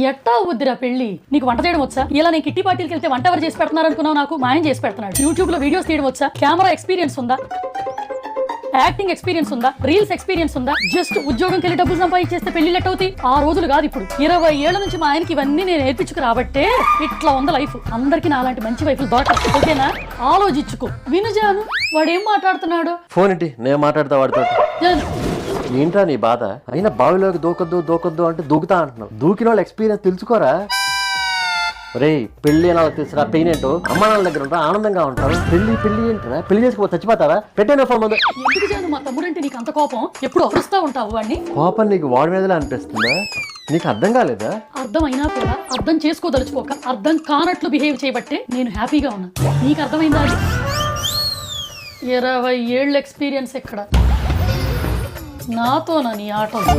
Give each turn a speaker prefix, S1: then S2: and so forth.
S1: ఎట్టా అవుద్దిరా పెళ్లి? నీకు వంట చేయడం వచ్చా? ఇలా నేను కిట్టి పార్టీకి వెళ్తే వంట ఎవరు చేసి పెడుతున్నారు అనుకున్నావు? నాకు మాయం చేసి పెడుతున్నాడు. యూట్యూబ్ లో వీడియోస్ తీయడం వచ్చా? కెమెరా ఎక్స్పీరియన్స్ ఉందా? యాక్టింగ్ ఎక్స్పీరియన్స్ ఉందా? రీల్స్ ఎక్స్పీరియన్స్ ఉందా? జస్ట్ ఉద్యోగంకి వెళ్ళి డబ్బులు సంపాదించేస్తే పెళ్లి లెట్ అవుతాయి. ఆ రోజులు కాదు ఇప్పుడు. 20 ఏళ్ల నుంచి మా ఆయనకి ఇవన్నీ నేను నేర్పించుకు రాబట్టే ఇట్లా ఉంది లైఫ్. అందరికి నా అలాంటి మంచి వైఫ్లు దొరకదు. ఓకేనా? ఆలోచించుకో. విను జాను, వాడేం మాట్లాడుతున్నాడు?
S2: ఫోన్ ఏంటి? నేను మాట్లాడతా వాడితో.
S1: జాను,
S2: ఏంట్రా నీ బాధ? అయినా బావిలోకి దూకొద్దు అంటే దూకుతా అంటున్నావు. దూకిన వాళ్ళ ఎక్స్పీరియన్స్ తెలుసుకోరా. రే పెళ్లి అని వాళ్ళకి తెలుసురా పెయిన్ ఏంటో. అమ్మ నాన్న దగ్గర ఉంటారా, ఆనందంగా ఉంటారు. పెళ్లి ఏంటరా? పెళ్లి చేసుకో చచ్చిపోతారా? పెట్టేనా ఫోన్ ముందు.
S1: ఎందుకు జాను మా తమ్ముడంటే నీకు అంత కోపం? ఎప్పుడు అరుస్తా ఉంటావు వాడిని?
S2: కోపం నీకు వాడి మీదలా అనిపిస్తుందా? నీకు అర్థం కాలేదా?
S1: అర్థమైనా కూడా అర్థం చేసుకోదలుచుకోక అర్థం కానట్లు బిహేవ్ చేయబట్టే నేను హ్యాపీగా ఉన్నా. నీకు అర్థమైందా? 20 ఏళ్ళ ఎక్స్పీరియన్స్ ఎక్కడ? నాతోనా నీ ఆటలు?